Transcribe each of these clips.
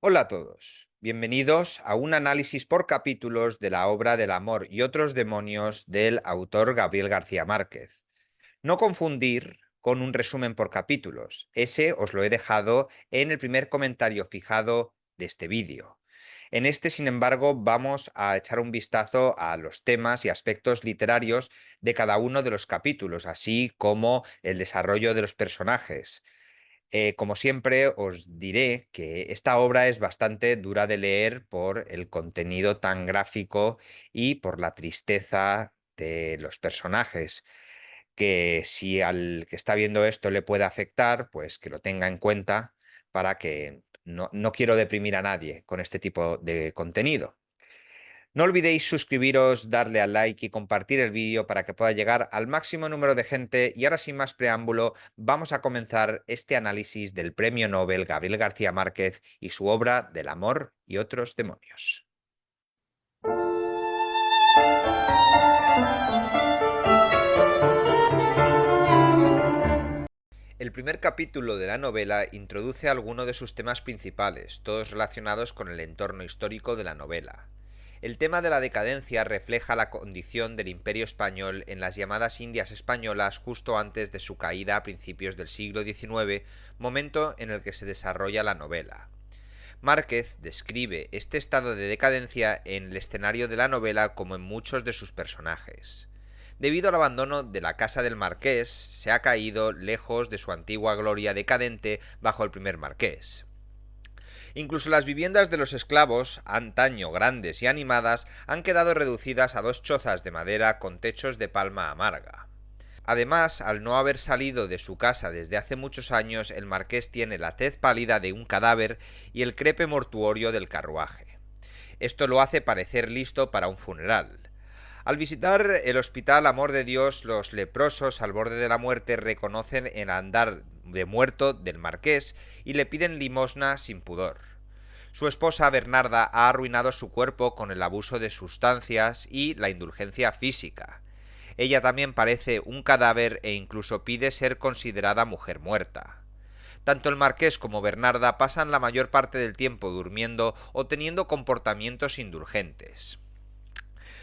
Hola a todos, bienvenidos a un análisis por capítulos de la obra del amor y otros demonios del autor Gabriel García Márquez. No confundir con un resumen por capítulos, ese os lo he dejado en el primer comentario fijado de este vídeo. En este, sin embargo, vamos a echar un vistazo a los temas y aspectos literarios de cada uno de los capítulos, así como el desarrollo de los personajes. Como siempre, os diré que esta obra es bastante dura de leer por el contenido tan gráfico y por la tristeza de los personajes, que si al que está viendo esto le puede afectar, pues que lo tenga en cuenta para que no quiero deprimir a nadie con este tipo de contenido. No olvidéis suscribiros, darle al like y compartir el vídeo para que pueda llegar al máximo número de gente. Y ahora, sin más preámbulo, vamos a comenzar este análisis del Premio Nobel Gabriel García Márquez y su obra del amor y otros demonios. El primer capítulo de la novela introduce algunos de sus temas principales, todos relacionados con el entorno histórico de la novela. El tema de la decadencia refleja la condición del Imperio español en las llamadas Indias españolas justo antes de su caída a principios del siglo XIX, momento en el que se desarrolla la novela. Márquez describe este estado de decadencia en el escenario de la novela como en muchos de sus personajes. Debido al abandono de la casa del marqués, se ha caído lejos de su antigua gloria decadente bajo el primer marqués. Incluso las viviendas de los esclavos, antaño grandes y animadas, han quedado reducidas a dos chozas de madera con techos de palma amarga. Además, al no haber salido de su casa desde hace muchos años, el marqués tiene la tez pálida de un cadáver y el crepe mortuorio del carruaje. Esto lo hace parecer listo para un funeral. Al visitar el hospital Amor de Dios, los leprosos al borde de la muerte reconocen el andar de muerto del marqués y le piden limosna sin pudor. Su esposa Bernarda ha arruinado su cuerpo con el abuso de sustancias y la indulgencia física. Ella también parece un cadáver e incluso pide ser considerada mujer muerta. Tanto el marqués como Bernarda pasan la mayor parte del tiempo durmiendo o teniendo comportamientos indulgentes.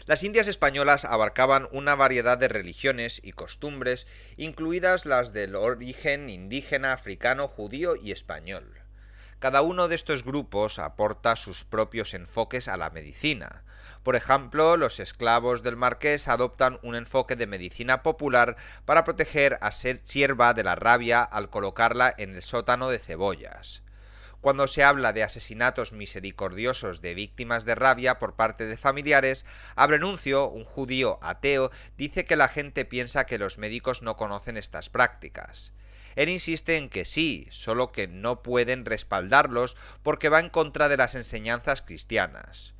Las Indias españolas abarcaban una variedad de religiones y costumbres, incluidas las del origen indígena, africano, judío y español. Cada uno de estos grupos aporta sus propios enfoques a la medicina. Por ejemplo, los esclavos del marqués adoptan un enfoque de medicina popular para proteger a Sierva de la rabia al colocarla en el sótano de cebollas. Cuando se habla de asesinatos misericordiosos de víctimas de rabia por parte de familiares, Abrenuncio, un judío ateo, dice que la gente piensa que los médicos no conocen estas prácticas. Él insiste en que sí, solo que no pueden respaldarlos porque va en contra de las enseñanzas cristianas.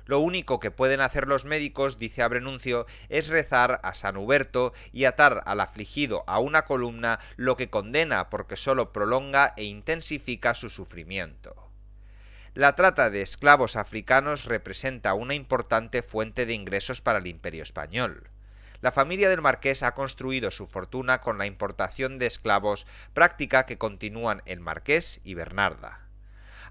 Lo único que pueden hacer los médicos, dice Abrenuncio, es rezar a San Huberto y atar al afligido a una columna, lo que condena porque solo prolonga e intensifica su sufrimiento. La trata de esclavos africanos representa una importante fuente de ingresos para el Imperio español. La familia del marqués ha construido su fortuna con la importación de esclavos, práctica que continúan el marqués y Bernarda.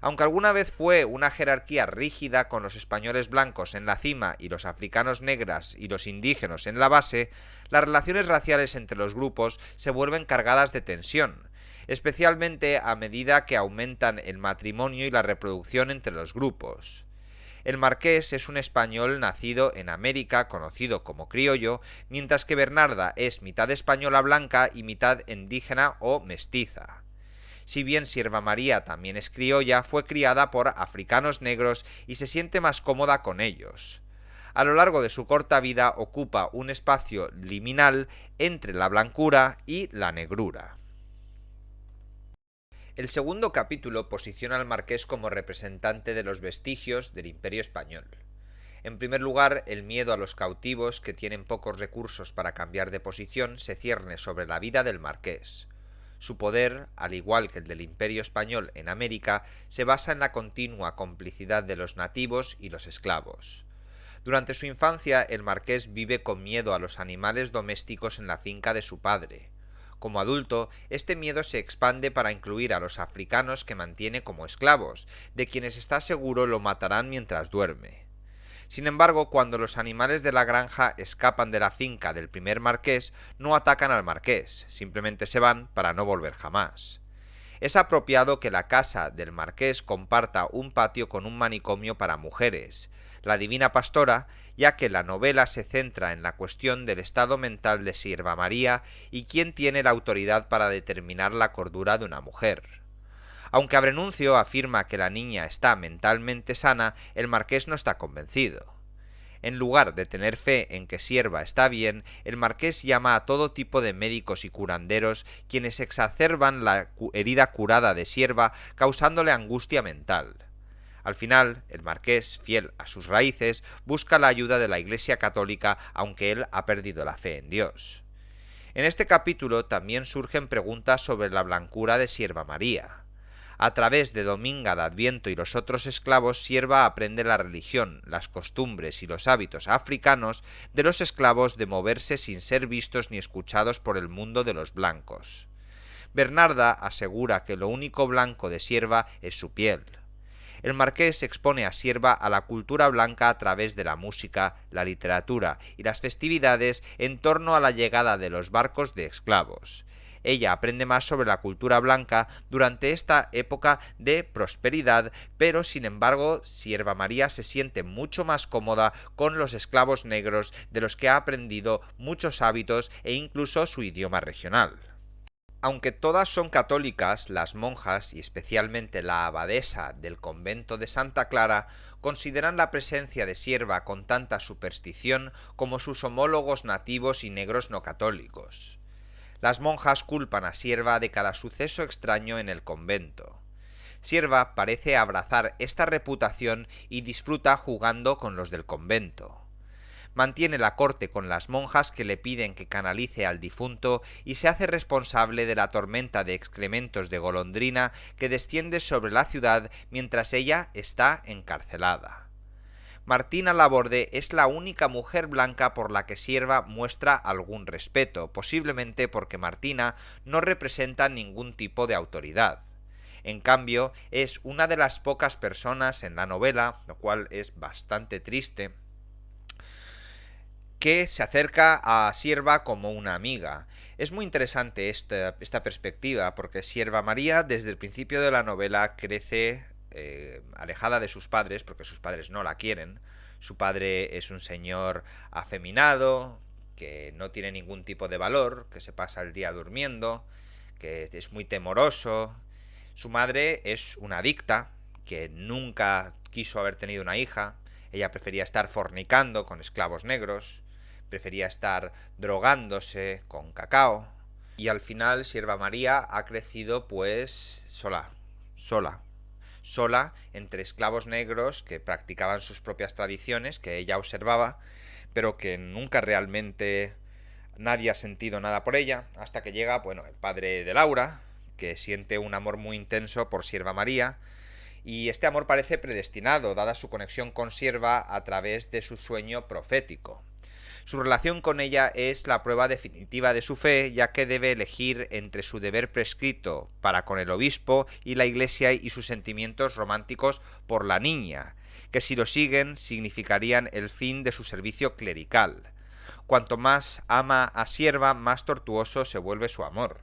Aunque alguna vez fue una jerarquía rígida con los españoles blancos en la cima y los africanos negras y los indígenas en la base, las relaciones raciales entre los grupos se vuelven cargadas de tensión, especialmente a medida que aumentan el matrimonio y la reproducción entre los grupos. El marqués es un español nacido en América, conocido como criollo, mientras que Bernarda es mitad española blanca y mitad indígena o mestiza. Si bien Sierva María también es criolla, fue criada por africanos negros y se siente más cómoda con ellos. A lo largo de su corta vida ocupa un espacio liminal entre la blancura y la negrura. El segundo capítulo posiciona al marqués como representante de los vestigios del Imperio español. En primer lugar, el miedo a los cautivos, que tienen pocos recursos para cambiar de posición, se cierne sobre la vida del marqués. Su poder, al igual que el del Imperio español en América, se basa en la continua complicidad de los nativos y los esclavos. Durante su infancia, el marqués vive con miedo a los animales domésticos en la finca de su padre. Como adulto, este miedo se expande para incluir a los africanos que mantiene como esclavos, de quienes está seguro lo matarán mientras duerme. Sin embargo, cuando los animales de la granja escapan de la finca del primer marqués, no atacan al marqués, simplemente se van para no volver jamás. Es apropiado que la casa del marqués comparta un patio con un manicomio para mujeres, la Divina Pastora, ya que la novela se centra en la cuestión del estado mental de Sierva María y quién tiene la autoridad para determinar la cordura de una mujer. Aunque Abrenuncio afirma que la niña está mentalmente sana, el marqués no está convencido. En lugar de tener fe en que Sierva está bien, el marqués llama a todo tipo de médicos y curanderos, quienes exacerban la herida curada de Sierva, causándole angustia mental. Al final, el marqués, fiel a sus raíces, busca la ayuda de la Iglesia católica, aunque él ha perdido la fe en Dios. En este capítulo también surgen preguntas sobre la blancura de Sierva María. A través de Dominga de Adviento y los otros esclavos, Sierva aprende la religión, las costumbres y los hábitos africanos de los esclavos de moverse sin ser vistos ni escuchados por el mundo de los blancos. Bernarda asegura que lo único blanco de Sierva es su piel. El marqués expone a Sierva a la cultura blanca a través de la música, la literatura y las festividades en torno a la llegada de los barcos de esclavos. Ella aprende más sobre la cultura blanca durante esta época de prosperidad, pero sin embargo, Sierva María se siente mucho más cómoda con los esclavos negros, de los que ha aprendido muchos hábitos e incluso su idioma regional. Aunque todas son católicas, las monjas, y especialmente la abadesa del convento de Santa Clara, consideran la presencia de Sierva con tanta superstición como sus homólogos nativos y negros no católicos. Las monjas culpan a Sierva de cada suceso extraño en el convento. Sierva parece abrazar esta reputación y disfruta jugando con los del convento. Mantiene la corte con las monjas que le piden que canalice al difunto y se hace responsable de la tormenta de excrementos de golondrina que desciende sobre la ciudad mientras ella está encarcelada. Martina Laborde es la única mujer blanca por la que Sierva muestra algún respeto, posiblemente porque Martina no representa ningún tipo de autoridad. En cambio, es una de las pocas personas en la novela, lo cual es bastante triste, que se acerca a Sierva como una amiga. Es muy interesante esta perspectiva, porque Sierva María desde el principio de la novela crece alejada de sus padres, porque sus padres no la quieren. Su padre es un señor afeminado, que no tiene ningún tipo de valor, que se pasa el día durmiendo, que es muy temoroso. Su madre es una adicta, que nunca quiso haber tenido una hija. Ella prefería estar fornicando con esclavos negros, prefería estar drogándose con cacao. Y al final Sierva María ha crecido pues sola entre esclavos negros que practicaban sus propias tradiciones, que ella observaba, pero que nunca realmente nadie ha sentido nada por ella, hasta que llega, bueno, el padre de Laura, que siente un amor muy intenso por Sierva María, y este amor parece predestinado, dada su conexión con Sierva a través de su sueño profético. Su relación con ella es la prueba definitiva de su fe, ya que debe elegir entre su deber prescrito para con el obispo y la Iglesia y sus sentimientos románticos por la niña, que si lo siguen significarían el fin de su servicio clerical. Cuanto más ama a Sierva, más tortuoso se vuelve su amor.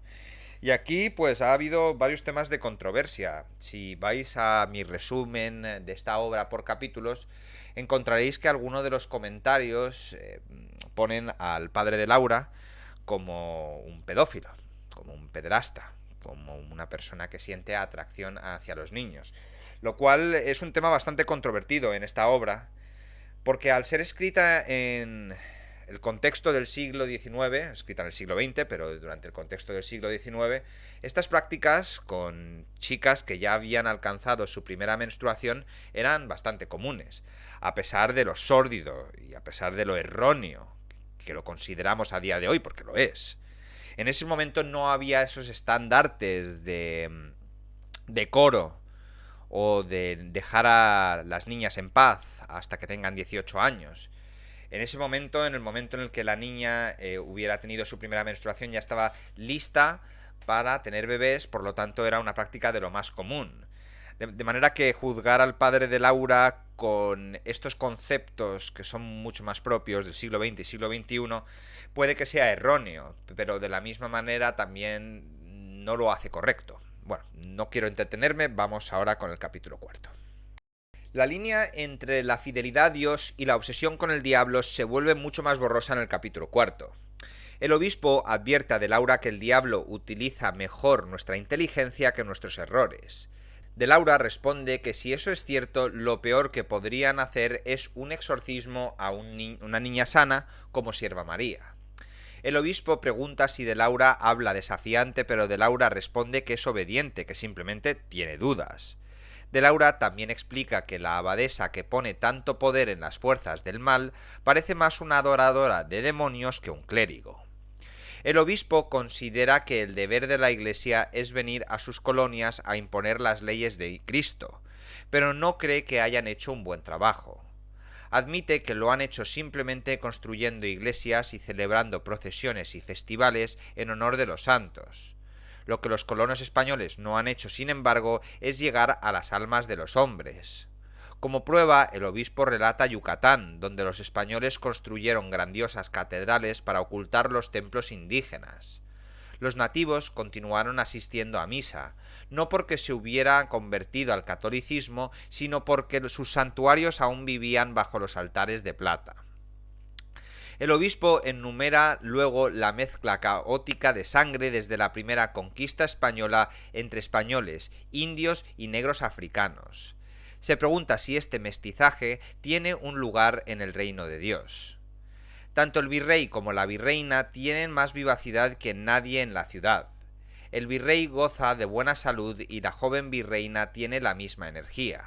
Y aquí pues ha habido varios temas de controversia. Si vais a mi resumen de esta obra por capítulos, encontraréis que algunos de los comentarios ponen al padre de Laura como un pedófilo, como un pederasta, como una persona que siente atracción hacia los niños. Lo cual es un tema bastante controvertido en esta obra, porque al ser escrita en el contexto del siglo XIX, escrita en el siglo XX, pero durante el contexto del siglo XIX, estas prácticas con chicas que ya habían alcanzado su primera menstruación eran bastante comunes, a pesar de lo sórdido y a pesar de lo erróneo que lo consideramos a día de hoy, porque lo es. En ese momento no había esos estandartes de decoro o de dejar a las niñas en paz hasta que tengan 18 años. En ese momento, en el momento en el que la niña hubiera tenido su primera menstruación, ya estaba lista para tener bebés, por lo tanto era una práctica de lo más común. De manera que juzgar al padre de Laura con estos conceptos que son mucho más propios del siglo XX y siglo XXI puede que sea erróneo, pero de la misma manera también no lo hace correcto. Bueno, no quiero entretenerme, vamos ahora con el capítulo cuarto. La línea entre la fidelidad a Dios y la obsesión con el diablo se vuelve mucho más borrosa en el capítulo cuarto. El obispo advierte a de Laura que el diablo utiliza mejor nuestra inteligencia que nuestros errores. De Laura responde que si eso es cierto, lo peor que podrían hacer es un exorcismo a una niña sana como Sierva María. El obispo pregunta si de Laura habla desafiante, pero de Laura responde que es obediente, que simplemente tiene dudas. De Laura también explica que la abadesa que pone tanto poder en las fuerzas del mal parece más una adoradora de demonios que un clérigo. El obispo considera que el deber de la Iglesia es venir a sus colonias a imponer las leyes de Cristo, pero no cree que hayan hecho un buen trabajo. Admite que lo han hecho simplemente construyendo iglesias y celebrando procesiones y festivales en honor de los santos. Lo que los colonos españoles no han hecho, sin embargo, es llegar a las almas de los hombres. Como prueba, el obispo relata Yucatán, donde los españoles construyeron grandiosas catedrales para ocultar los templos indígenas. Los nativos continuaron asistiendo a misa, no porque se hubieran convertido al catolicismo, sino porque sus santuarios aún vivían bajo los altares de plata. El obispo enumera luego la mezcla caótica de sangre desde la primera conquista española entre españoles, indios y negros africanos. Se pregunta si este mestizaje tiene un lugar en el reino de Dios. Tanto el virrey como la virreina tienen más vivacidad que nadie en la ciudad. El virrey goza de buena salud y la joven virreina tiene la misma energía.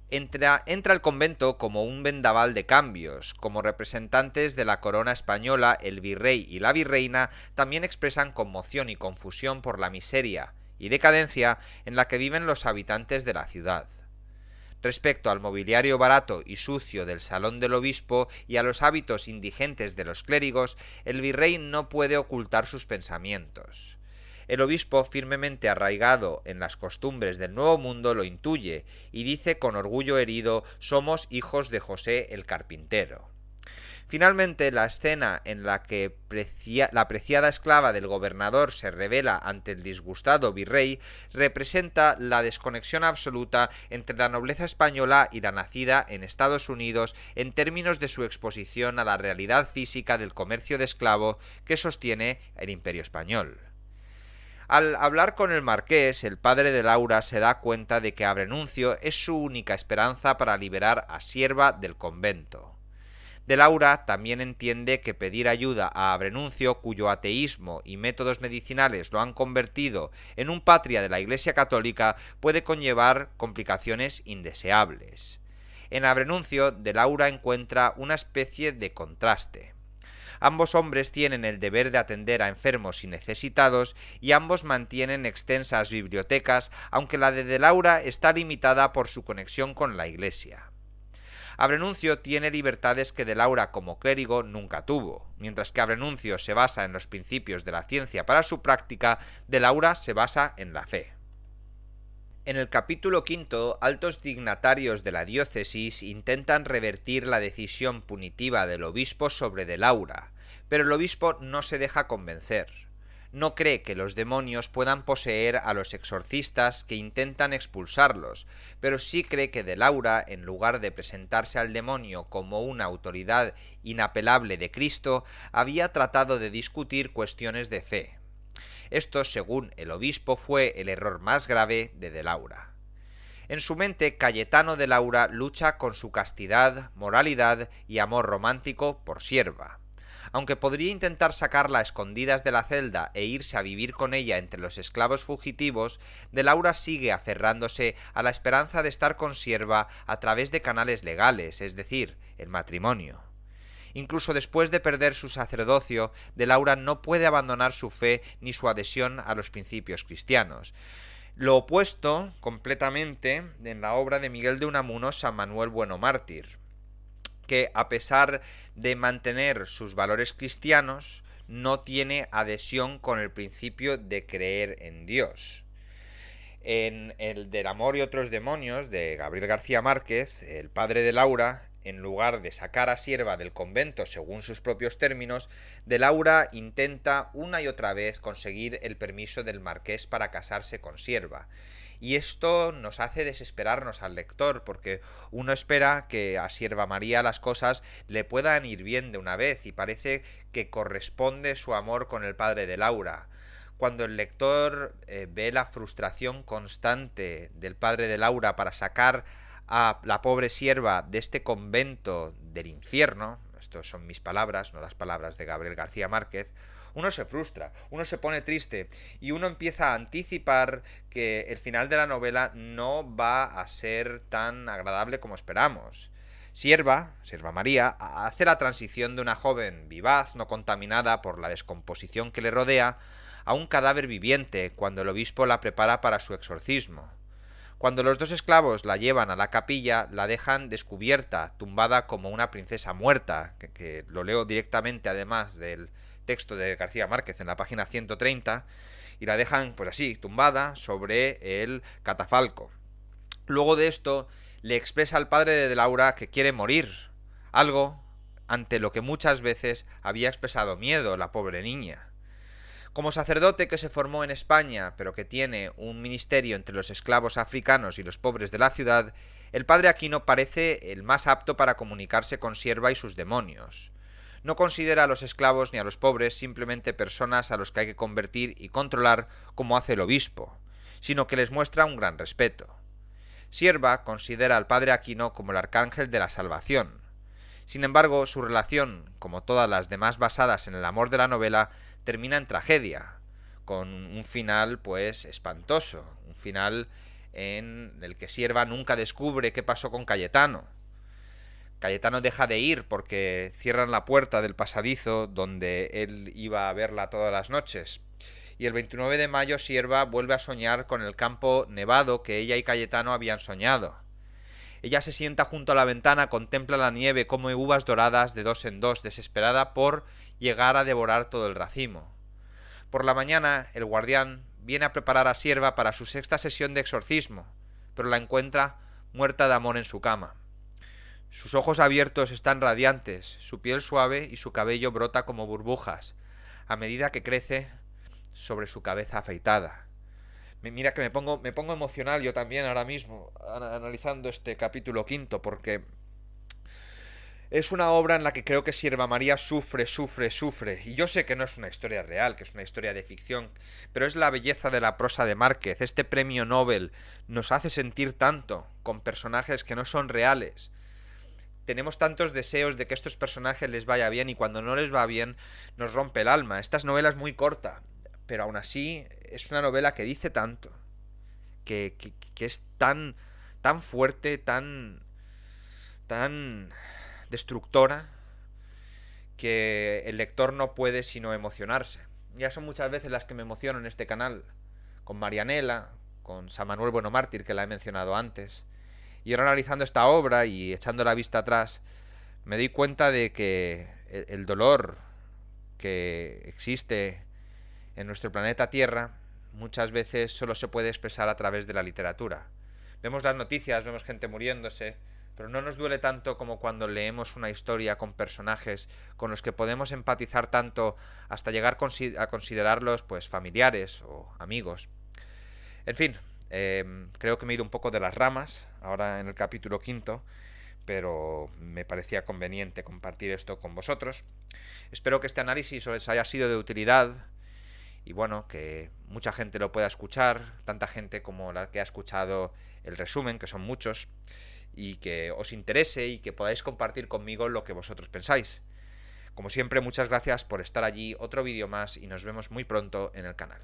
Entra al convento como un vendaval de cambios. Como representantes de la corona española, el virrey y la virreina también expresan conmoción y confusión por la miseria y decadencia en la que viven los habitantes de la ciudad. Respecto al mobiliario barato y sucio del salón del obispo y a los hábitos indigentes de los clérigos, el virrey no puede ocultar sus pensamientos. El obispo, firmemente arraigado en las costumbres del Nuevo Mundo, lo intuye y dice con orgullo herido: «Somos hijos de José el carpintero». Finalmente, la escena en la que la preciada esclava del gobernador se revela ante el disgustado virrey representa la desconexión absoluta entre la nobleza española y la nacida en Estados Unidos en términos de su exposición a la realidad física del comercio de esclavo que sostiene el Imperio español. Al hablar con el marqués, el padre de Laura se da cuenta de que Abrenuncio es su única esperanza para liberar a Sierva del convento. De Laura también entiende que pedir ayuda a Abrenuncio, cuyo ateísmo y métodos medicinales lo han convertido en un patria de la Iglesia católica, puede conllevar complicaciones indeseables. En Abrenuncio, de Laura encuentra una especie de contraste. Ambos hombres tienen el deber de atender a enfermos y necesitados, y ambos mantienen extensas bibliotecas, aunque la de Laura está limitada por su conexión con la Iglesia. Abrenuncio tiene libertades que de Laura como clérigo nunca tuvo. Mientras que Abrenuncio se basa en los principios de la ciencia para su práctica, de Laura se basa en la fe. En el capítulo quinto, altos dignatarios de la diócesis intentan revertir la decisión punitiva del obispo sobre de Laura, pero el obispo no se deja convencer. No cree que los demonios puedan poseer a los exorcistas que intentan expulsarlos, pero sí cree que de Laura, en lugar de presentarse al demonio como una autoridad inapelable de Cristo, había tratado de discutir cuestiones de fe. Esto, según el obispo, fue el error más grave de Laura. En su mente, Cayetano de Laura lucha con su castidad, moralidad y amor romántico por Sierva. Aunque podría intentar sacarla a escondidas de la celda e irse a vivir con ella entre los esclavos fugitivos, de Laura sigue aferrándose a la esperanza de estar con Sierva a través de canales legales, es decir, el matrimonio. Incluso después de perder su sacerdocio, de Laura no puede abandonar su fe ni su adhesión a los principios cristianos. Lo opuesto, completamente, en la obra de Miguel de Unamuno, San Manuel Bueno Mártir, que a pesar de mantener sus valores cristianos, no tiene adhesión con el principio de creer en Dios. En el del amor y otros demonios, de Gabriel García Márquez, el padre de Laura, en lugar de sacar a Sierva del convento según sus propios términos, de Laura intenta una y otra vez conseguir el permiso del marqués para casarse con Sierva. Y esto nos hace desesperarnos al lector, porque uno espera que a Sierva María las cosas le puedan ir bien de una vez, y parece que corresponde su amor con el padre de Laura. Cuando el lector ve la frustración constante del padre de Laura para sacar a la pobre sierva de este convento del infierno, estas son mis palabras, no las palabras de Gabriel García Márquez, uno se frustra, uno se pone triste y uno empieza a anticipar que el final de la novela no va a ser tan agradable como esperamos. Sierva María, hace la transición de una joven vivaz, no contaminada por la descomposición que le rodea, a un cadáver viviente cuando el obispo la prepara para su exorcismo. Cuando los dos esclavos la llevan a la capilla, la dejan descubierta, tumbada como una princesa muerta, que lo leo directamente además del texto de García Márquez en la página 130, y la dejan pues así, tumbada sobre el catafalco. Luego de esto, le expresa al padre de Laura que quiere morir, algo ante lo que muchas veces había expresado miedo la pobre niña. Como sacerdote que se formó en España, pero que tiene un ministerio entre los esclavos africanos y los pobres de la ciudad, el padre Aquino parece el más apto para comunicarse con Sierva y sus demonios. No considera a los esclavos ni a los pobres simplemente personas a los que hay que convertir y controlar como hace el obispo, sino que les muestra un gran respeto. Sierva considera al padre Aquino como el arcángel de la salvación. Sin embargo, su relación, como todas las demás basadas en el amor de la novela, termina en tragedia, con un final pues espantoso, un final en el que Sierva nunca descubre qué pasó con Cayetano. Cayetano deja de ir porque cierran la puerta del pasadizo donde él iba a verla todas las noches. Y el 29 de mayo Sierva vuelve a soñar con el campo nevado que ella y Cayetano habían soñado. Ella se sienta junto a la ventana, contempla la nieve como uvas doradas de dos en dos, desesperada por llegar a devorar todo el racimo. Por la mañana, el guardián viene a preparar a Sierva para su sexta sesión de exorcismo, pero la encuentra muerta de amor en su cama. Sus ojos abiertos están radiantes, su piel suave y su cabello brota como burbujas, a medida que crece sobre su cabeza afeitada. Mira que me pongo emocional yo también ahora mismo analizando este capítulo quinto, porque es una obra en la que creo que Sierva María sufre. Y yo sé que no es una historia real, que es una historia de ficción, pero es la belleza de la prosa de Márquez. Este premio Nobel nos hace sentir tanto con personajes que no son reales. Tenemos tantos deseos de que a estos personajes les vaya bien y cuando no les va bien nos rompe el alma. Esta novela es muy corta, pero aún así es una novela que dice tanto, que es tan fuerte, tan destructora, que el lector no puede sino emocionarse. Ya son muchas veces las que me emociono en este canal, con Marianela, con San Manuel Bueno Mártir, que la he mencionado antes. Y ahora analizando esta obra y echando la vista atrás, me doy cuenta de que el dolor que existe en nuestro planeta Tierra muchas veces solo se puede expresar a través de la literatura. Vemos las noticias, vemos gente muriéndose, pero no nos duele tanto como cuando leemos una historia con personajes con los que podemos empatizar tanto hasta llegar a considerarlos pues familiares o amigos. En fin, creo que me he ido un poco de las ramas ahora en el capítulo quinto, pero me parecía conveniente compartir esto con vosotros. Espero que este análisis os haya sido de utilidad y bueno, que mucha gente lo pueda escuchar, tanta gente como la que ha escuchado el resumen, que son muchos, y que os interese y que podáis compartir conmigo lo que vosotros pensáis. Como siempre, muchas gracias por estar allí, otro vídeo más y nos vemos muy pronto en el canal.